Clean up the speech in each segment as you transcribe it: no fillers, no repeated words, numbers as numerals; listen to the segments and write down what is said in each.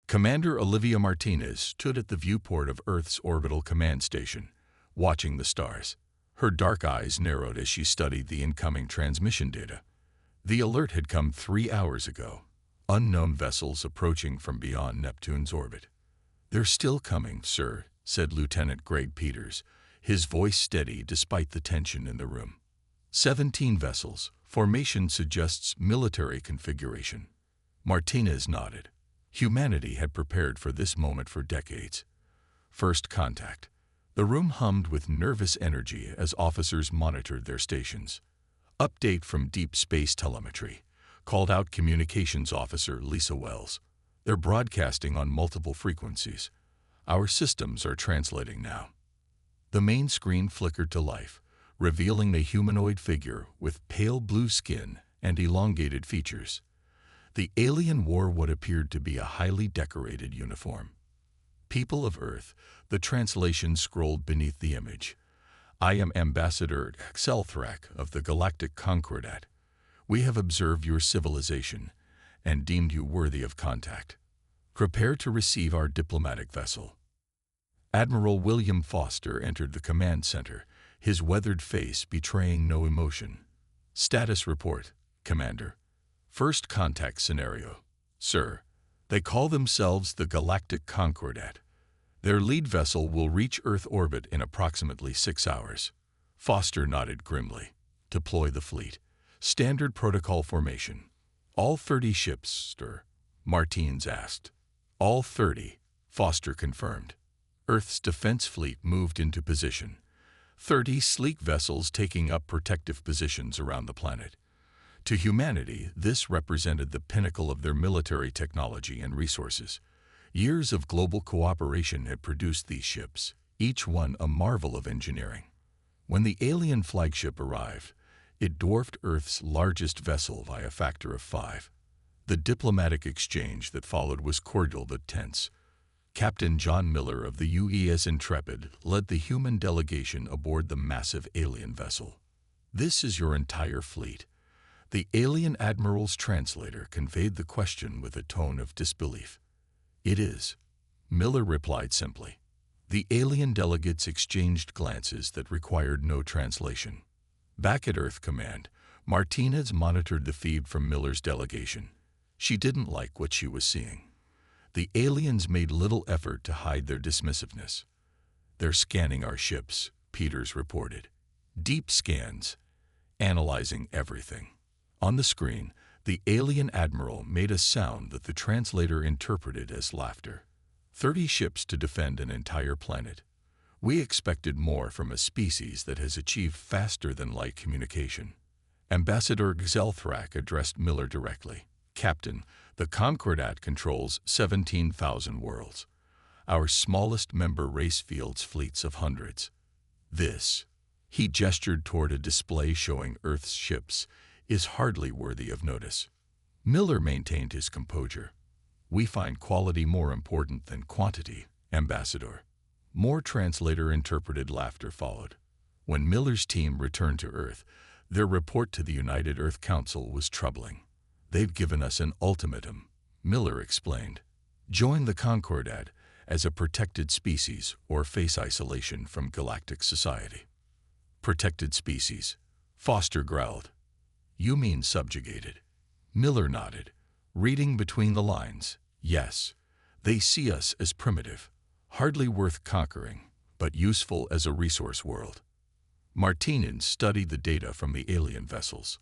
Commander Olivia Martinez stood at the viewport of Earth's orbital command station, watching the stars. Her dark eyes narrowed as she studied the incoming transmission data. The alert had come 3 hours ago. Unknown vessels approaching from beyond Neptune's orbit. "They're still coming, sir," said Lieutenant Greg Peters, his voice steady despite the tension in the room. 17 vessels. Formation suggests military configuration. Martinez nodded. Humanity had prepared for this moment for decades. First contact. The room hummed with nervous energy as officers monitored their stations. Update from Deep Space Telemetry, called out Communications Officer Lisa Wells. "They're broadcasting on multiple frequencies. Our systems are translating now." The main screen flickered to life, revealing a humanoid figure with pale blue skin and elongated features. The alien wore what appeared to be a highly decorated uniform. "People of Earth," the translation scrolled beneath the image. "I am Ambassador Xelthrak of the Galactic Concordat. We have observed your civilization and deemed you worthy of contact. Prepare to receive our diplomatic vessel." Admiral William Foster entered the command center, his weathered face betraying no emotion. "Status report, Commander. First contact scenario. Sir, they call themselves the Galactic Concordat. Their lead vessel will reach Earth orbit in approximately 6 hours." Foster nodded grimly. "Deploy the fleet. Standard protocol formation." "All 30 ships, sir?" Martinez asked. "All 30, Foster confirmed. Earth's defense fleet moved into position. 30 sleek vessels taking up protective positions around the planet. To humanity, this represented the pinnacle of their military technology and resources. Years of global cooperation had produced these ships, each one a marvel of engineering. When the alien flagship arrived, it dwarfed Earth's largest vessel by a factor of 5. The diplomatic exchange that followed was cordial but tense. Captain John Miller of the UES Intrepid led the human delegation aboard the massive alien vessel. "This is your entire fleet?" The alien admiral's translator conveyed the question with a tone of disbelief. "It is," Miller replied simply. The alien delegates exchanged glances that required no translation. Back at Earth Command, Martinez monitored the feed from Miller's delegation. She didn't like what she was seeing. The aliens made little effort to hide their dismissiveness. "They're scanning our ships," Peters reported. "Deep scans, analyzing everything." On the screen, the alien admiral made a sound that the translator interpreted as laughter. 30 ships to defend an entire planet. We expected more from a species that has achieved faster-than-light communication. Ambassador Xelthrak addressed Miller directly. "Captain, the Concordat controls 17,000 worlds. Our smallest member race fields fleets of hundreds. This," he gestured toward a display showing Earth's ships, "is hardly worthy of notice." Miller maintained his composure. "We find quality more important than quantity, Ambassador." More translator-interpreted laughter followed. When Miller's team returned to Earth, their report to the United Earth Council was troubling. "They've given us an ultimatum," Miller explained. "Join the Concordat as a protected species or face isolation from galactic society." "Protected species," Foster growled. "You mean subjugated?" Miller nodded, reading between the lines. "Yes, they see us as primitive, hardly worth conquering, but useful as a resource world." Martinez studied the data from the alien vessels.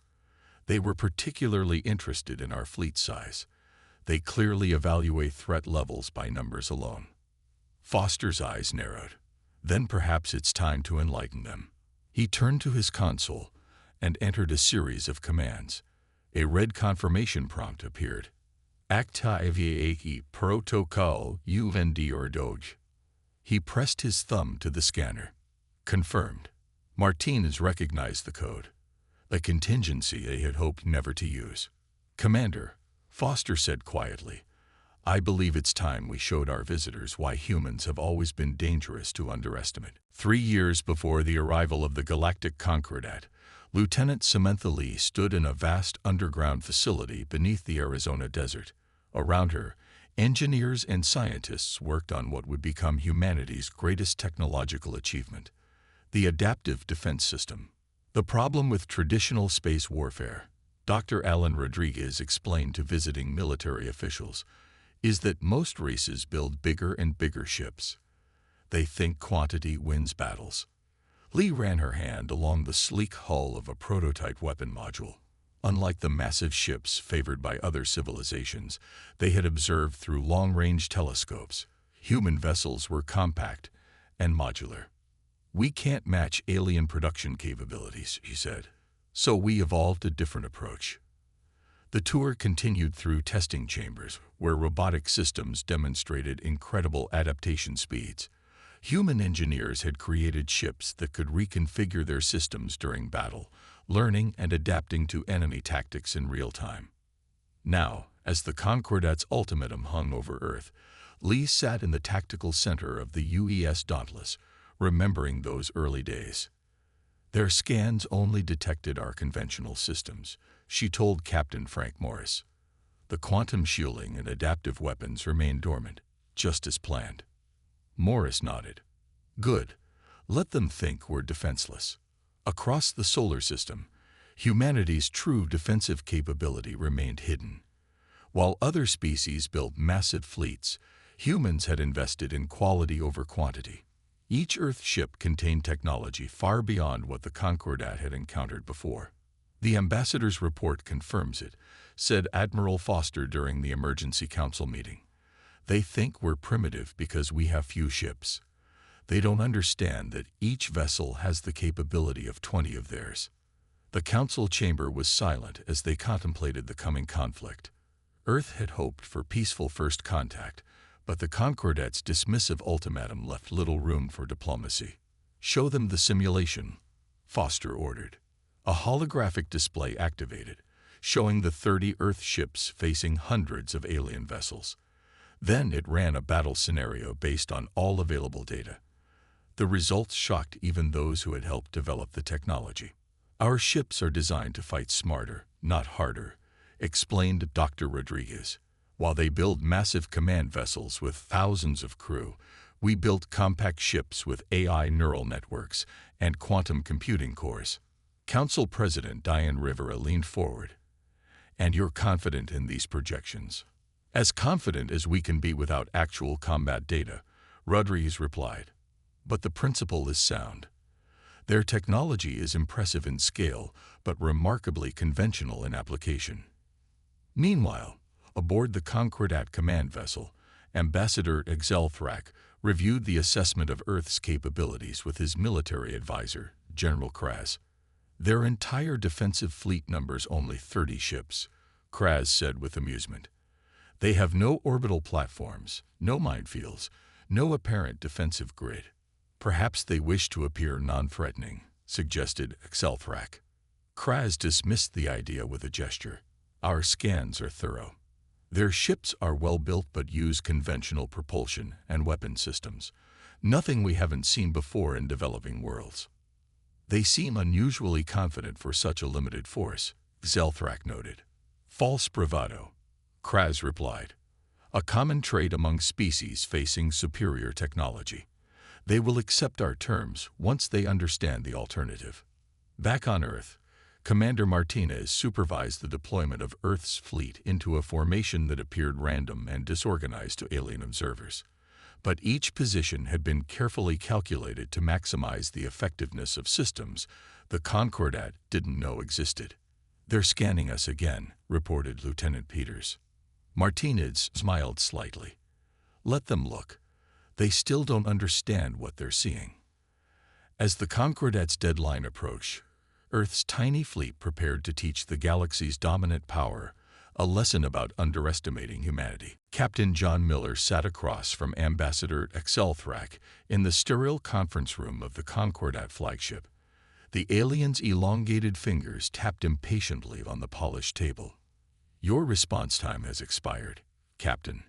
"They were particularly interested in our fleet size. They clearly evaluate threat levels by numbers alone." Foster's eyes narrowed. "Then perhaps it's time to enlighten them." He turned to his console and entered a series of commands. A red confirmation prompt appeared. "Activate protocol UND. He pressed his thumb to the scanner. Confirmed. Martinez recognized the code, a contingency they had hoped never to use. "Commander," Foster said quietly, "I believe it's time we showed our visitors why humans have always been dangerous to underestimate." 3 years before the arrival of the Galactic Concordat, Lieutenant Samantha Lee stood in a vast underground facility beneath the Arizona desert. Around her, Engineers and scientists worked on what would become humanity's greatest technological achievement, the adaptive defense system. The problem with traditional space warfare, Dr. Alan Rodriguez explained to visiting military officials, is that most races build bigger and bigger ships. They think quantity wins battles. Lee ran her hand along the sleek hull of a prototype weapon module. Unlike the massive ships favored by other civilizations they had observed through long-range telescopes, human vessels were compact and modular. "We can't match alien production capabilities," she said, "so we evolved a different approach." The tour continued through testing chambers, where robotic systems demonstrated incredible adaptation speeds. Human engineers had created ships that could reconfigure their systems during battle, learning and adapting to enemy tactics in real time. Now, as the Concordat's ultimatum hung over Earth, Lee sat in the tactical center of the UES Dauntless, remembering those early days. "Their scans only detected our conventional systems," she told Captain Frank Morris. "The quantum shielding and adaptive weapons remained dormant, just as planned." Morris nodded. "Good. Let them think we're defenseless." Across the solar system, humanity's true defensive capability remained hidden. While other species built massive fleets, humans had invested in quality over quantity. Each Earth ship contained technology far beyond what the Concordat had encountered before. "The ambassador's report confirms it," said Admiral Foster during the emergency council meeting. "They think we're primitive because we have few ships. They don't understand that each vessel has the capability of 20 of theirs." The council chamber was silent as they contemplated the coming conflict. Earth had hoped for peaceful first contact, but the Concordat's dismissive ultimatum left little room for diplomacy. "Show them the simulation," Foster ordered. A holographic display activated, showing the 30 Earth ships facing hundreds of alien vessels. Then it ran a battle scenario based on all available data. The results shocked even those who had helped develop the technology. "Our ships are designed to fight smarter, not harder," explained Dr. Rodriguez. "While they build massive command vessels with thousands of crew, we built compact ships with AI neural networks and quantum computing cores." Council President Diane Rivera leaned forward. "And you're confident in these projections?" "As confident as we can be without actual combat data," Rodriguez replied. "But the principle is sound. Their technology is impressive in scale, but remarkably conventional in application." Meanwhile, aboard the Concordat command vessel, Ambassador Exelthrak reviewed the assessment of Earth's capabilities with his military advisor, General Kraz. "Their entire defensive fleet numbers only 30 ships," Kraz said with amusement. "They have no orbital platforms, no minefields, no apparent defensive grid." "Perhaps they wish to appear non-threatening," suggested Exelthrak. Kraz dismissed the idea with a gesture. "Our scans are thorough. Their ships are well built but use conventional propulsion and weapon systems, nothing we haven't seen before in developing worlds." "They seem unusually confident for such a limited force," Exelthrak noted. "False bravado," Kraz replied. "A common trait among species facing superior technology. They will accept our terms once they understand the alternative." Back on Earth, Commander Martinez supervised the deployment of Earth's fleet into a formation that appeared random and disorganized to alien observers. But each position had been carefully calculated to maximize the effectiveness of systems the Concordat didn't know existed. "They're scanning us again," reported Lieutenant Peters. Martinez smiled slightly. "Let them look. They still don't understand what they're seeing." As the Concordat's deadline approached, Earth's tiny fleet prepared to teach the galaxy's dominant power a lesson about underestimating humanity. Captain John Miller sat across from Ambassador Exelthrak in the sterile conference room of the Concordat flagship. The alien's elongated fingers tapped impatiently on the polished table. "Your response time has expired, Captain,"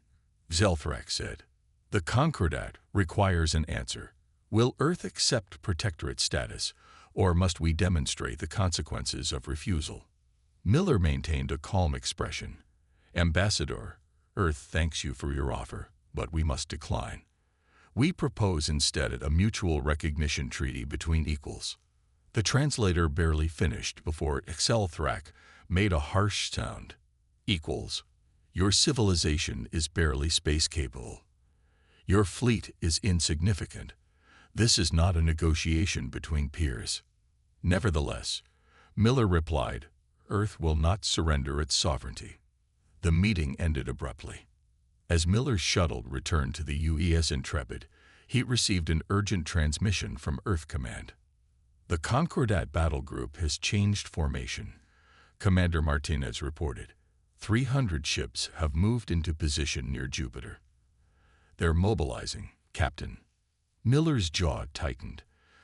Exelthrak said. "The Concordat requires an answer. Will Earth accept protectorate status, or must we demonstrate the consequences of refusal?" Miller maintained a calm expression. "Ambassador, Earth thanks you for your offer, but we must decline. We propose instead a mutual recognition treaty between equals." The translator barely finished before Excelthrak made a harsh sound. "Equals. Your civilization is barely space-capable. Your fleet is insignificant. This is not a negotiation between peers." Nevertheless, Miller replied, "Earth will not surrender its sovereignty." The meeting ended abruptly. As Miller's shuttle returned to the UES Intrepid, he received an urgent transmission from Earth Command. "The Concordat battle group has changed formation," Commander Martinez reported. 300 ships have moved into position near Jupiter. "They're mobilizing, Captain." Miller's jaw tightened.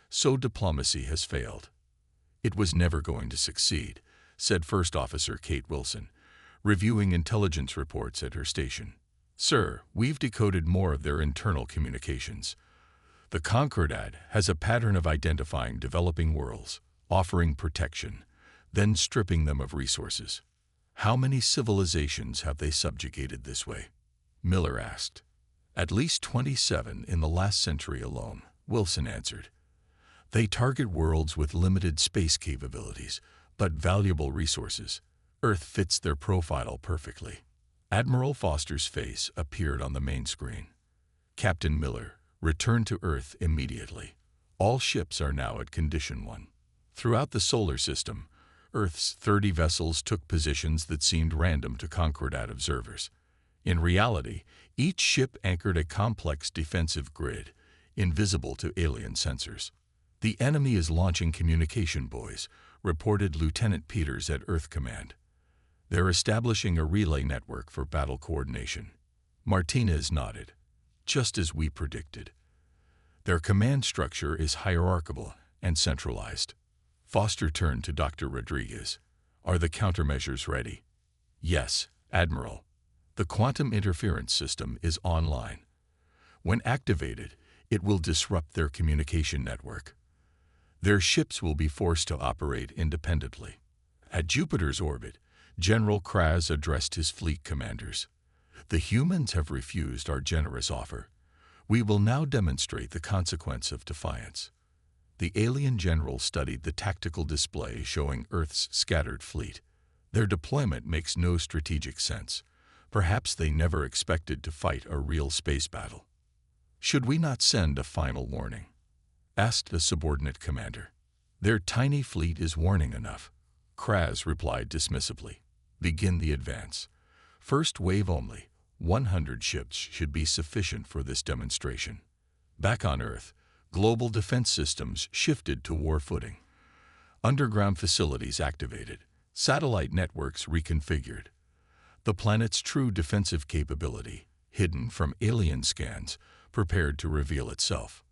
So diplomacy has failed. "It was never going to succeed," said First Officer Kate Wilson, reviewing intelligence reports at her station. "Sir, we've decoded more of their internal communications. The Concordat has a pattern of identifying developing worlds, offering protection, then stripping them of resources." "How many civilizations have they subjugated this way?" Miller asked. "At least 27 in the last century alone," Wilson answered. "They target worlds with limited space capabilities, but valuable resources. Earth fits their profile perfectly." Admiral Foster's face appeared on the main screen. "Captain Miller, return to Earth immediately. All ships are now at Condition 1. Throughout the solar system, Earth's 30 vessels took positions that seemed random to Concordat observers. In reality, each ship anchored a complex defensive grid, invisible to alien sensors. "The enemy is launching communication buoys," reported Lieutenant Peters at Earth Command. "They're establishing a relay network for battle coordination." Martinez nodded. "Just as we predicted. Their command structure is hierarchical and centralized." Foster turned to Dr. Rodriguez. "Are the countermeasures ready?" "Yes, Admiral. The quantum interference system is online. When activated, it will disrupt their communication network. Their ships will be forced to operate independently." At Jupiter's orbit, General Kraz addressed his fleet commanders. "The humans have refused our generous offer. We will now demonstrate the consequence of defiance." The alien general studied the tactical display showing Earth's scattered fleet. Their deployment makes no strategic sense. Perhaps they never expected to fight a real space battle. "Should we not send a final warning?" asked the subordinate commander. "Their tiny fleet is warning enough," Kraz replied dismissively. "Begin the advance. First wave only. 100 ships should be sufficient for this demonstration." Back on Earth, global defense systems shifted to war footing. Underground facilities activated, satellite networks reconfigured. The planet's true defensive capability, hidden from alien scans, prepared to reveal itself.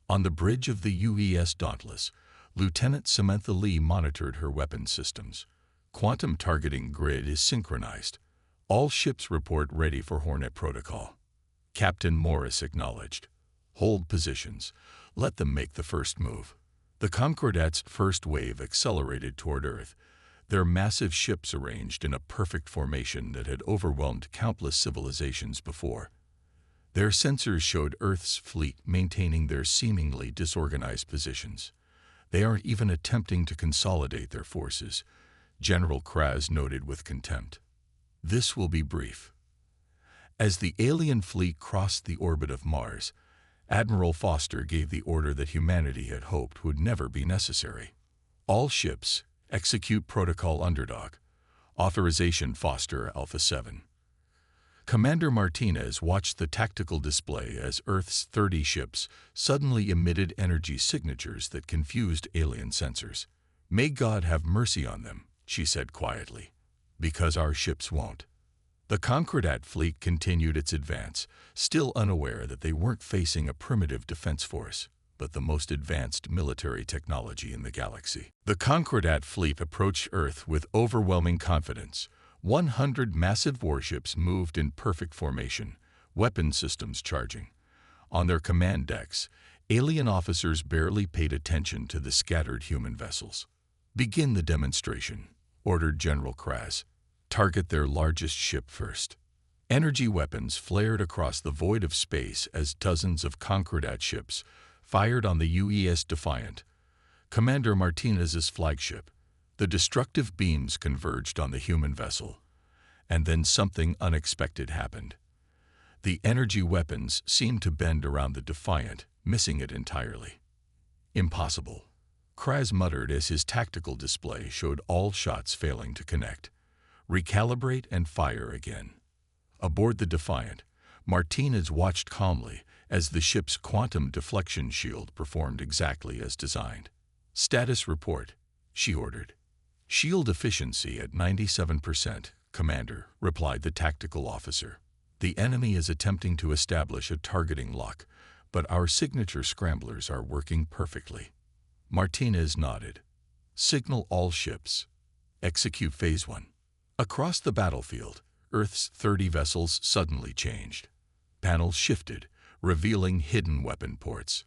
On the bridge of the UES Dauntless, Lieutenant Samantha Lee monitored her weapons systems. Quantum targeting grid is synchronized. All ships report ready for Hornet protocol. Captain Morris acknowledged. "Hold positions. Let them make the first move." The Concordat's first wave accelerated toward Earth, their massive ships arranged in a perfect formation that had overwhelmed countless civilizations before. Their sensors showed Earth's fleet maintaining their seemingly disorganized positions. "They aren't even attempting to consolidate their forces," General Kraz noted with contempt. "This will be brief." As the alien fleet crossed the orbit of Mars, Admiral Foster gave the order that humanity had hoped would never be necessary. "All ships, execute Protocol Underdog. Authorization Foster Alpha 7. Commander Martinez watched the tactical display as Earth's 30 ships suddenly emitted energy signatures that confused alien sensors. "May God have mercy on them," she said quietly, "because our ships won't." The Concordat fleet continued its advance, still unaware that they weren't facing a primitive defense force, but the most advanced military technology in the galaxy. The Concordat fleet approached Earth with overwhelming confidence. 100 massive warships moved in perfect formation, weapon systems charging. On their command decks, alien officers barely paid attention to the scattered human vessels. "Begin the demonstration," ordered General Kraz. "Target their largest ship first." Energy weapons flared across the void of space as dozens of Concordat ships fired on the UES Defiant, Commander Martinez's flagship. The destructive beams converged on the human vessel, and then something unexpected happened. The energy weapons seemed to bend around the Defiant, missing it entirely. Impossible, Kraz muttered as his tactical display showed all shots failing to connect. Recalibrate and fire again. Aboard the Defiant, Martinez watched calmly as the ship's quantum deflection shield performed exactly as designed. Status report, she ordered. Shield efficiency at 97%, Commander, replied the tactical officer. The enemy is attempting to establish a targeting lock, but our signature scramblers are working perfectly. Martinez nodded. Signal all ships. Execute Phase 1. Across the battlefield, Earth's 30 vessels suddenly changed. Panels shifted, revealing hidden weapon ports.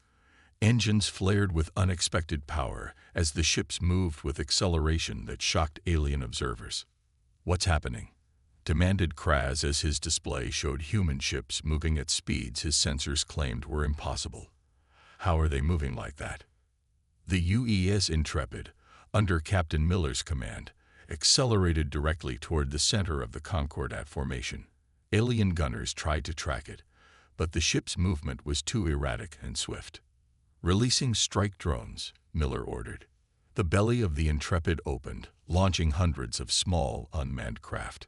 Engines flared with unexpected power as the ships moved with acceleration that shocked alien observers. What's happening? Demanded Kraz as his display showed human ships moving at speeds his sensors claimed were impossible. How are they moving like that? The UES Intrepid, under Captain Miller's command, accelerated directly toward the center of the Concordat formation. Alien gunners tried to track it, but the ship's movement was too erratic and swift. Releasing strike drones, Miller ordered. The belly of the Intrepid opened, launching hundreds of small, unmanned craft.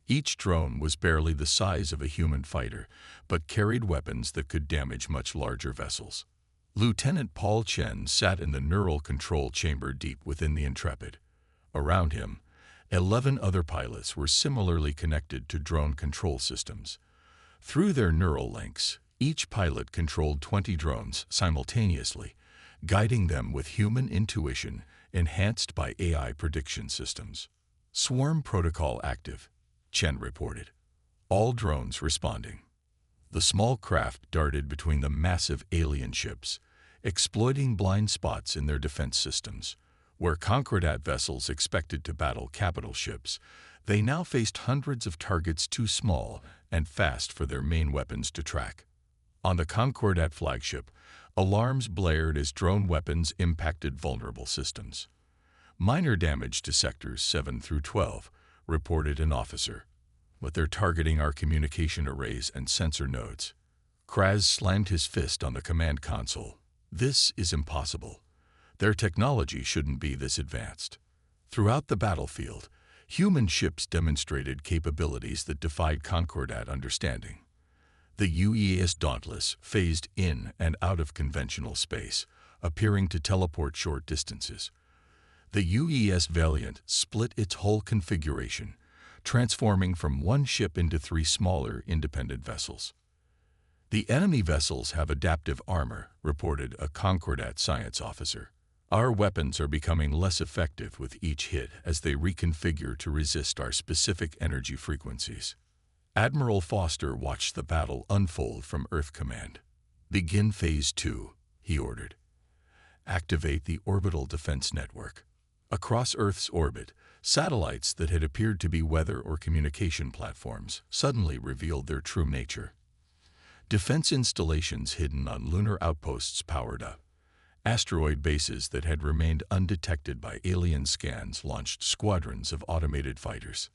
Each drone was barely the size of a human fighter, but carried weapons that could damage much larger vessels. Lieutenant Paul Chen sat in the neural control chamber deep within the Intrepid. Around him, 11 other pilots were similarly connected to drone control systems. Through their neural links, each pilot controlled 20 drones simultaneously, guiding them with human intuition enhanced by AI prediction systems. Swarm protocol active, Chen reported. All drones responding. The small craft darted between the massive alien ships, exploiting blind spots in their defense systems. Where Concordat vessels expected to battle capital ships, they now faced hundreds of targets too small and fast for their main weapons to track. On the Concordat flagship, alarms blared as drone weapons impacted vulnerable systems. Minor damage to sectors 7 through 12, reported an officer, but they're targeting our communication arrays and sensor nodes. Kraz slammed his fist on the command console. This is impossible. Their technology shouldn't be this advanced. Throughout the battlefield, human ships demonstrated capabilities that defied Concordat understanding. The UES Dauntless phased in and out of conventional space, appearing to teleport short distances. The UES Valiant split its whole configuration, transforming from one ship into 3 smaller, independent vessels. The enemy vessels have adaptive armor, reported a Concordat science officer. Our weapons are becoming less effective with each hit as they reconfigure to resist our specific energy frequencies. Admiral Foster watched the battle unfold from Earth Command. Begin Phase 2, he ordered. Activate the orbital defense network. Across Earth's orbit, satellites that had appeared to be weather or communication platforms suddenly revealed their true nature. Defense installations hidden on lunar outposts powered up. Asteroid bases that had remained undetected by alien scans launched squadrons of automated fighters.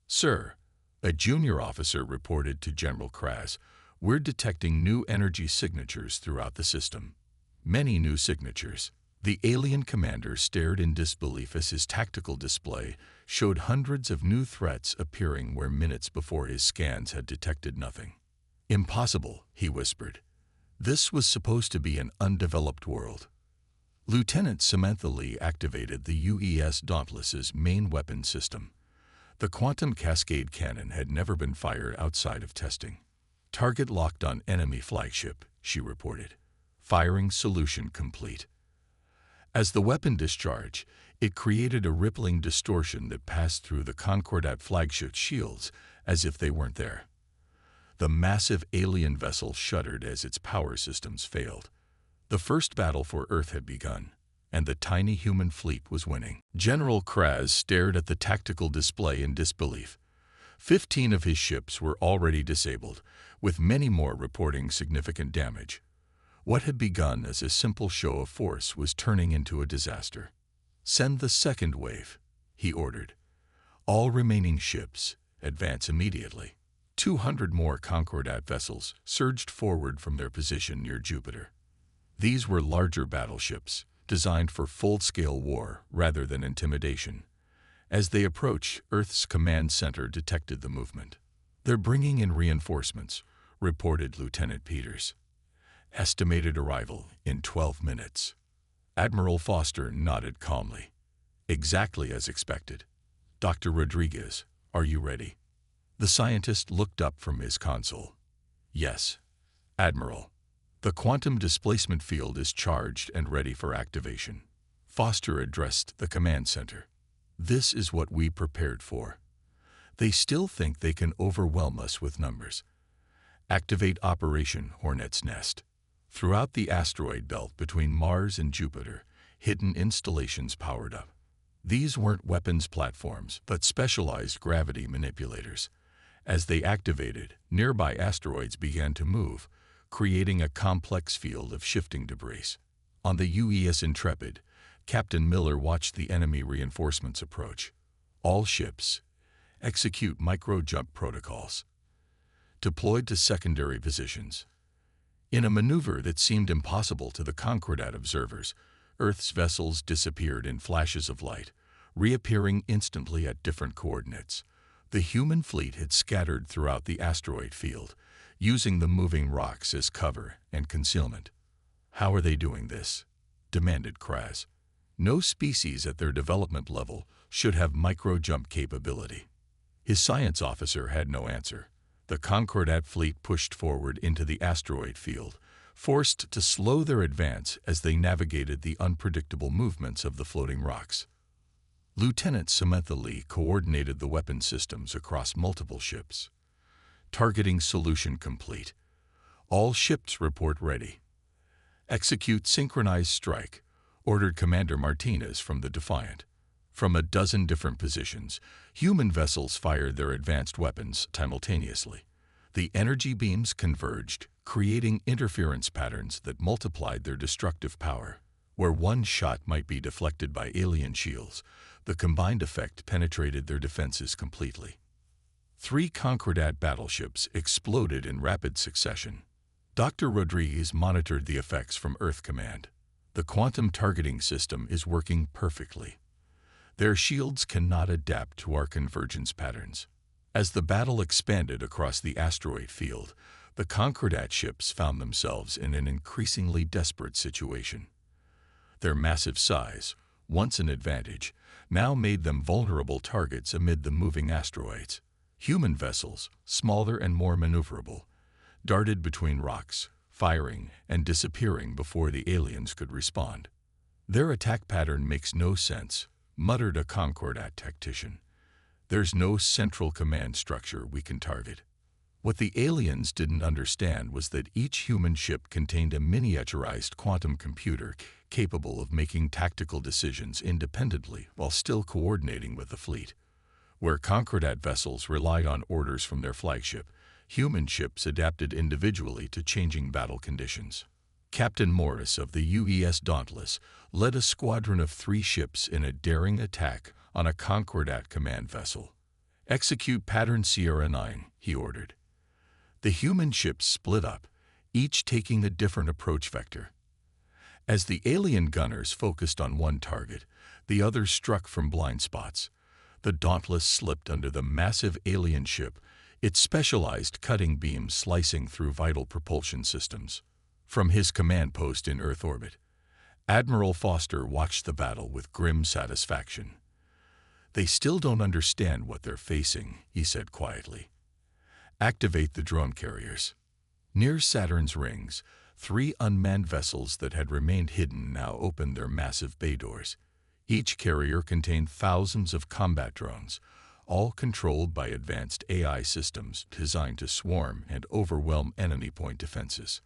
Sir, a junior officer reported to General Kraz, we're detecting new energy signatures throughout the system. Many new signatures. The alien commander stared in disbelief as his tactical display showed hundreds of new threats appearing where minutes before his scans had detected nothing. Impossible, he whispered. This was supposed to be an undeveloped world. Lieutenant Samantha Lee activated the UES Dauntless's main weapon system. The quantum cascade cannon had never been fired outside of testing. Target locked on enemy flagship, she reported. Firing solution complete. As the weapon discharged, it created a rippling distortion that passed through the Concordat flagship shields as if they weren't there. The massive alien vessel shuddered as its power systems failed. The first battle for Earth had begun, and the tiny human fleet was winning. General Kraz stared at the tactical display in disbelief. 15 of his ships were already disabled, with many more reporting significant damage. What had begun as a simple show of force was turning into a disaster. "Send the second wave," he ordered. "All remaining ships, advance immediately." 200 more Concordat vessels surged forward from their position near Jupiter. These were larger battleships, designed for full-scale war rather than intimidation. As they approached, Earth's command center detected the movement. "They're bringing in reinforcements," reported Lieutenant Peters. "Estimated arrival in 12 minutes. Admiral Foster nodded calmly. "Exactly as expected. Dr. Rodriguez, are you ready?" The scientist looked up from his console. "Yes, Admiral. The quantum displacement field is charged and ready for activation." Foster addressed the command center. "This is what we prepared for. They still think they can overwhelm us with numbers. Activate Operation Hornet's Nest." Throughout the asteroid belt between Mars and Jupiter, hidden installations powered up. These weren't weapons platforms, but specialized gravity manipulators. As they activated, nearby asteroids began to move, creating a complex field of shifting debris. On the UES Intrepid, Captain Miller watched the enemy reinforcements approach. "All ships, execute micro-jump protocols. Deployed to secondary positions." In a maneuver that seemed impossible to the Concordat observers, Earth's vessels disappeared in flashes of light, reappearing instantly at different coordinates. The human fleet had scattered throughout the asteroid field, using the moving rocks as cover and concealment. "How are they doing this?" demanded Kraz. "No species at their development level should have micro-jump capability." His science officer had no answer. The Concordat fleet pushed forward into the asteroid field, forced to slow their advance as they navigated the unpredictable movements of the floating rocks. Lieutenant Samantha Lee coordinated the weapon systems across multiple ships. "Targeting solution complete. All ships report ready. Execute synchronized strike," ordered Commander Martinez from the Defiant. From a dozen different positions, human vessels fired their advanced weapons simultaneously. The energy beams converged, creating interference patterns that multiplied their destructive power. Where one shot might be deflected by alien shields, the combined effect penetrated their defenses completely. 3 Concordat battleships exploded in rapid succession. Dr. Rodriguez monitored the effects from Earth Command. "The quantum targeting system is working perfectly. Their shields cannot adapt to our convergence patterns." As the battle expanded across the asteroid field, the Concordat ships found themselves in an increasingly desperate situation. Their massive size, once an advantage, now made them vulnerable targets amid the moving asteroids. Human vessels, smaller and more maneuverable, darted between rocks, firing and disappearing before the aliens could respond. "Their attack pattern makes no sense," muttered a Concordat tactician. "There's no central command structure we can target." What the aliens didn't understand was that each human ship contained a miniaturized quantum computer capable of making tactical decisions independently while still coordinating with the fleet. Where Concordat vessels relied on orders from their flagship, human ships adapted individually to changing battle conditions. Captain Morris of the UES Dauntless led a squadron of 3 ships in a daring attack on a Concordat command vessel. "Execute Pattern Sierra 9, he ordered. The human ships split up, each taking a different approach vector. As the alien gunners focused on one target, the others struck from blind spots. The Dauntless slipped under the massive alien ship, its specialized cutting beams slicing through vital propulsion systems. From his command post in Earth orbit, Admiral Foster watched the battle with grim satisfaction. "They still don't understand what they're facing," he said quietly. "Activate the drone carriers." Near Saturn's rings, 3 unmanned vessels that had remained hidden now opened their massive bay doors. Each carrier contained thousands of combat drones, all controlled by advanced AI systems designed to swarm and overwhelm enemy point defenses.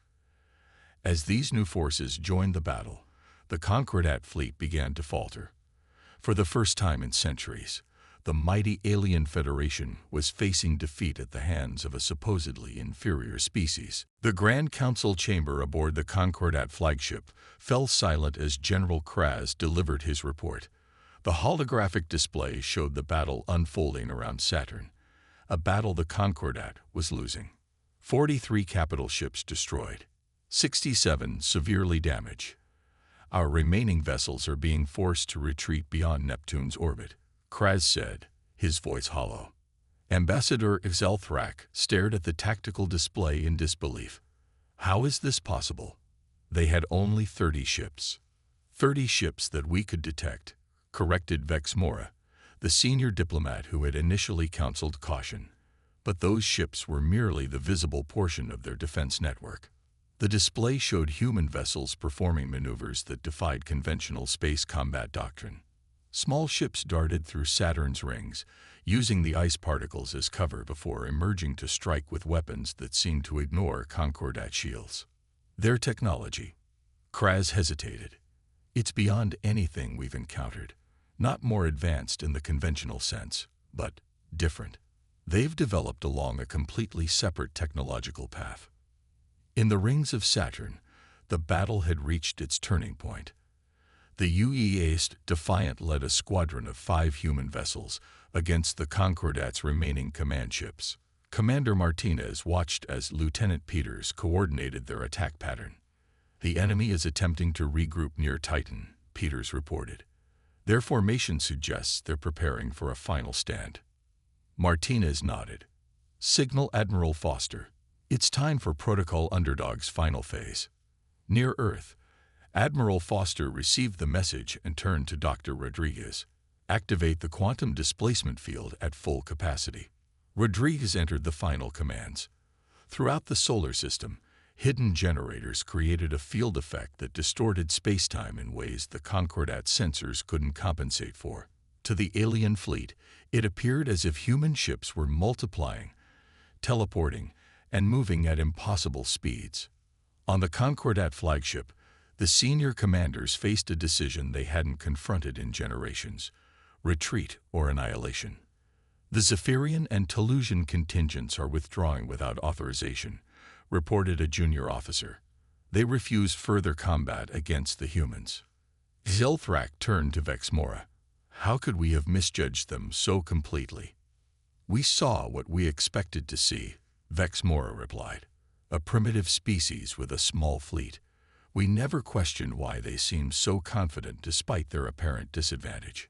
As these new forces joined the battle, the Concordat fleet began to falter. For the first time in centuries, the mighty alien Federation was facing defeat at the hands of a supposedly inferior species. The Grand Council chamber aboard the Concordat flagship fell silent as General Kraz delivered his report. The holographic display showed the battle unfolding around Saturn, a battle the Concordat was losing. 43 capital ships destroyed, 67 severely damaged. Our remaining vessels are being forced to retreat beyond Neptune's orbit, Kraz said, his voice hollow. Ambassador Zelthrak stared at the tactical display in disbelief. How is this possible? They had only 30 ships. 30 ships that we could detect, corrected Vex Mora, the senior diplomat who had initially counseled caution. But those ships were merely the visible portion of their defense network. The display showed human vessels performing maneuvers that defied conventional space combat doctrine. Small ships darted through Saturn's rings, using the ice particles as cover before emerging to strike with weapons that seemed to ignore Concordat shields. Their technology. Kraz hesitated. It's beyond anything we've encountered. Not more advanced in the conventional sense, but different. They've developed along a completely separate technological path. In the rings of Saturn, the battle had reached its turning point. The UEA's Defiant led a squadron of 5 human vessels against the Concordat's remaining command ships. Commander Martinez watched as Lieutenant Peters coordinated their attack pattern. The enemy is attempting to regroup near Titan, Peters reported. Their formation suggests they're preparing for a final stand. Martinez nodded. Signal Admiral Foster. It's time for Protocol Underdog's final phase. Near Earth, Admiral Foster received the message and turned to Dr. Rodriguez. Activate the quantum displacement field at full capacity. Rodriguez entered the final commands. Throughout the solar system, hidden generators created a field effect that distorted spacetime in ways the Concordat sensors couldn't compensate for. To the alien fleet, it appeared as if human ships were multiplying, teleporting, and moving at impossible speeds. On the Concordat flagship, the senior commanders faced a decision they hadn't confronted in generations: retreat or annihilation. The Zephyrian and Teleusian contingents are withdrawing without authorization, reported a junior officer. They refuse further combat against the humans. Zelthrak turned to Vex Mora. How could we have misjudged them so completely? We saw what we expected to see, Vex Mora replied. A primitive species with a small fleet. We never questioned why they seemed so confident despite their apparent disadvantage.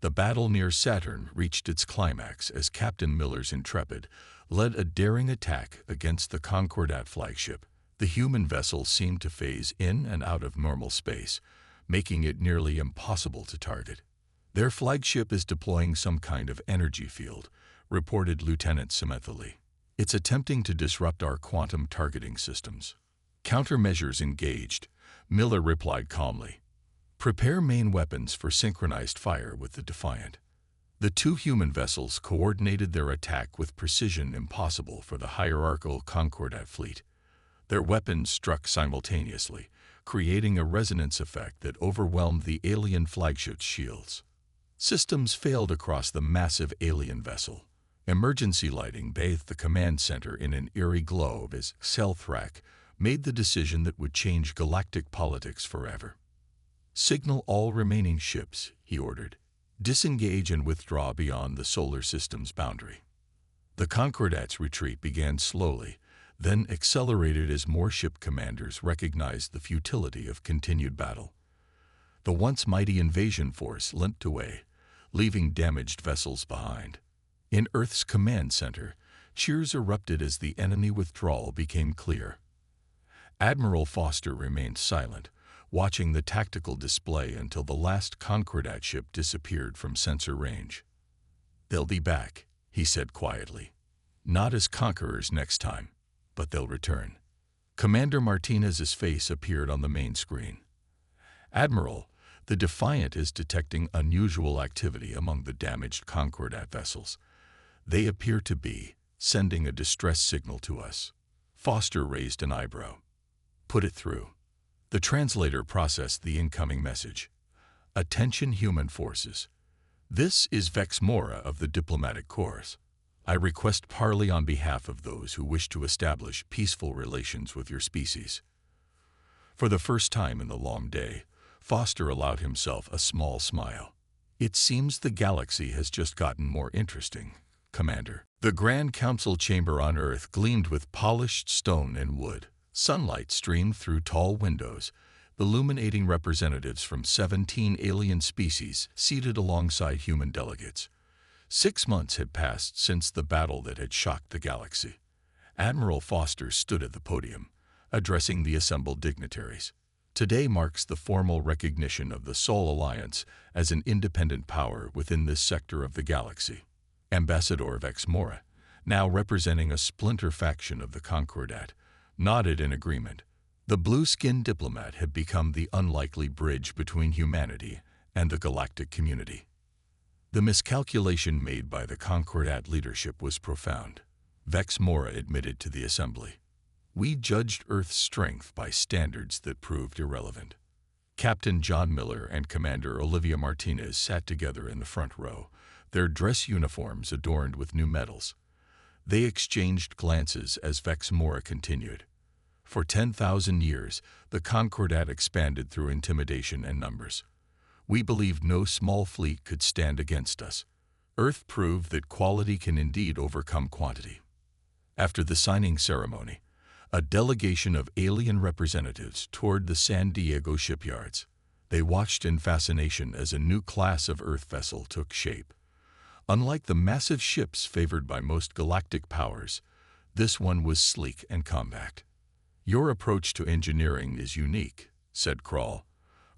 The battle near Saturn reached its climax as Captain Miller's Intrepid led a daring attack against the Concordat flagship. The human vessel seemed to phase in and out of normal space, making it nearly impossible to target. Their flagship is deploying some kind of energy field, reported Lieutenant Simethily. It's attempting to disrupt our quantum targeting systems. Countermeasures engaged, Miller replied calmly. Prepare main weapons for synchronized fire with the Defiant. The 2 human vessels coordinated their attack with precision impossible for the hierarchical Concordat fleet. Their weapons struck simultaneously, creating a resonance effect that overwhelmed the alien flagship's shields. Systems failed across the massive alien vessel. Emergency lighting bathed the command center in an eerie glow as Zelthrak made the decision that would change galactic politics forever. Signal all remaining ships, he ordered. Disengage and withdraw beyond the solar system's boundary. The Concordat's retreat began slowly, then accelerated as more ship commanders recognized the futility of continued battle. The once mighty invasion force limped away, leaving damaged vessels behind. In Earth's command center, cheers erupted as the enemy withdrawal became clear. Admiral Foster remained silent, watching the tactical display until the last Concordat ship disappeared from sensor range. They'll be back, he said quietly. Not as conquerors next time, but they'll return. Commander Martinez's face appeared on the main screen. Admiral, the Defiant is detecting unusual activity among the damaged Concordat vessels. They appear to be sending a distress signal to us. Foster raised an eyebrow. Put it through. The translator processed the incoming message. Attention human forces. "This is Vex Mora of the Diplomatic Corps. I request parley on behalf of those who wish to establish peaceful relations with your species." For the first time in the long day, Foster allowed himself a small smile. "It seems the galaxy has just gotten more interesting, Commander." The Grand Council chamber on Earth gleamed with polished stone and wood. Sunlight streamed through tall windows, illuminating representatives from 17 alien species seated alongside human delegates. 6 months had passed since the battle that had shocked the galaxy. Admiral Foster stood at the podium, addressing the assembled dignitaries. "Today marks the formal recognition of the Sol Alliance as an independent power within this sector of the galaxy." Ambassador Vex Mora, now representing a splinter faction of the Concordat, nodded in agreement. The blue-skinned diplomat had become the unlikely bridge between humanity and the galactic community. The miscalculation made by the Concordat leadership was profound, Vex Mora admitted to the assembly. "We judged Earth's strength by standards that proved irrelevant." Captain John Miller and Commander Olivia Martinez sat together in the front row, their dress uniforms adorned with new medals. They exchanged glances as Vex Mora continued. "For 10,000 years, the Concordat expanded through intimidation and numbers. We believed no small fleet could stand against us. Earth proved that quality can indeed overcome quantity." After the signing ceremony, a delegation of alien representatives toured the San Diego shipyards. They watched in fascination as a new class of Earth vessel took shape. Unlike the massive ships favored by most galactic powers, this one was sleek and compact. "Your approach to engineering is unique," said Kral,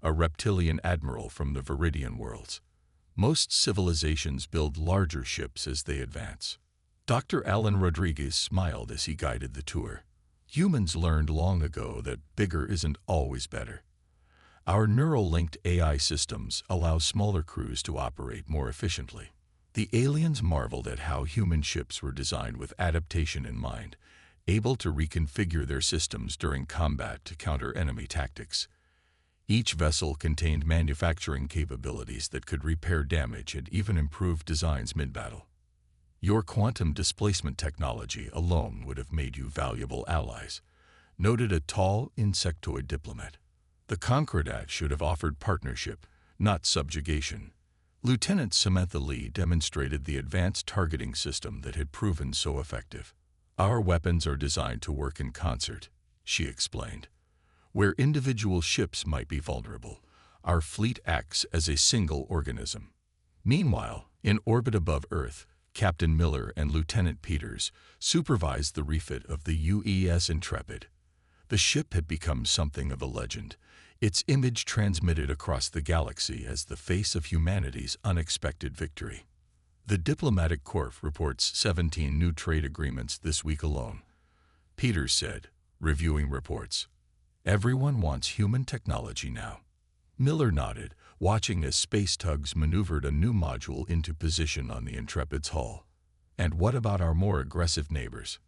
a reptilian admiral from the Viridian worlds. "Most civilizations build larger ships as they advance." Dr. Alan Rodriguez smiled as he guided the tour. "Humans learned long ago that bigger isn't always better. Our neural-linked AI systems allow smaller crews to operate more efficiently." The aliens marveled at how human ships were designed with adaptation in mind, able to reconfigure their systems during combat to counter enemy tactics. Each vessel contained manufacturing capabilities that could repair damage and even improve designs mid-battle. "Your quantum displacement technology alone would have made you valuable allies," noted a tall insectoid diplomat. "The Concordat should have offered partnership, not subjugation." Lieutenant Samantha Lee demonstrated the advanced targeting system that had proven so effective. "Our weapons are designed to work in concert," she explained. "Where individual ships might be vulnerable, our fleet acts as a single organism." Meanwhile, in orbit above Earth, Captain Miller and Lieutenant Peters supervised the refit of the UES Intrepid. The ship had become something of a legend, its image transmitted across the galaxy as the face of humanity's unexpected victory. The Diplomatic Corps reports 17 new trade agreements this week alone, Peters said, reviewing reports. "Everyone wants human technology now." Miller nodded, watching as space tugs maneuvered a new module into position on the Intrepid's hull. "And what about our more aggressive neighbors?"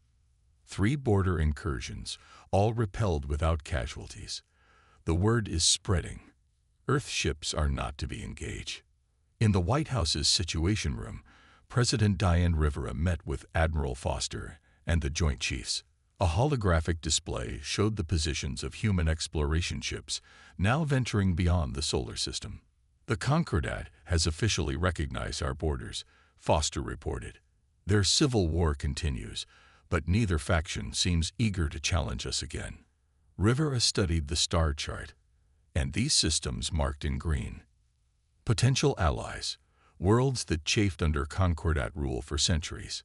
3 border incursions, all repelled without casualties. The word is spreading. Earth ships are not to be engaged. In the White House's Situation Room, President Diane Rivera met with Admiral Foster and the Joint Chiefs. A holographic display showed the positions of human exploration ships now venturing beyond the solar system. "The Concordat has officially recognized our borders," Foster reported. "Their civil war continues, but neither faction seems eager to challenge us again." Rivera studied the star chart, and these systems marked in green. Potential allies, worlds that chafed under Concordat rule for centuries.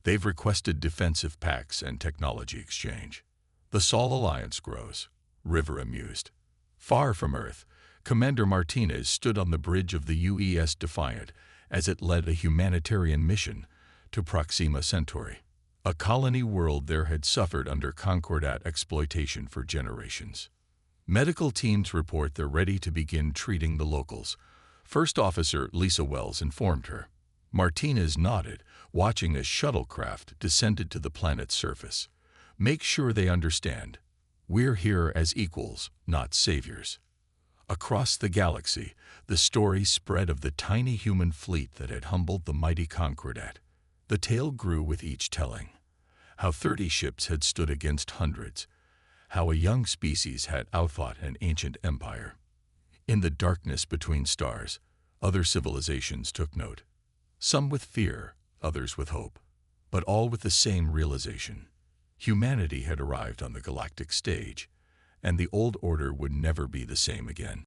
They've requested defensive pacts and technology exchange. "The Sol Alliance grows," Rivera mused. Far from Earth, Commander Martinez stood on the bridge of the UES Defiant as it led a humanitarian mission to Proxima Centauri, a colony world there had suffered under Concordat exploitation for generations. Medical teams report they're ready to begin treating the locals, First Officer Lisa Wells informed her. Martinez nodded, watching as shuttlecraft descended to the planet's surface. "Make sure they understand. We're here as equals, not saviors." Across the galaxy, the story spread of the tiny human fleet that had humbled the mighty Concordat. The tale grew with each telling. How 30 ships had stood against hundreds. How a young species had outfought an ancient empire. In the darkness between stars, other civilizations took note. Some with fear, others with hope, but all with the same realization. Humanity had arrived on the galactic stage, and the old order would never be the same again.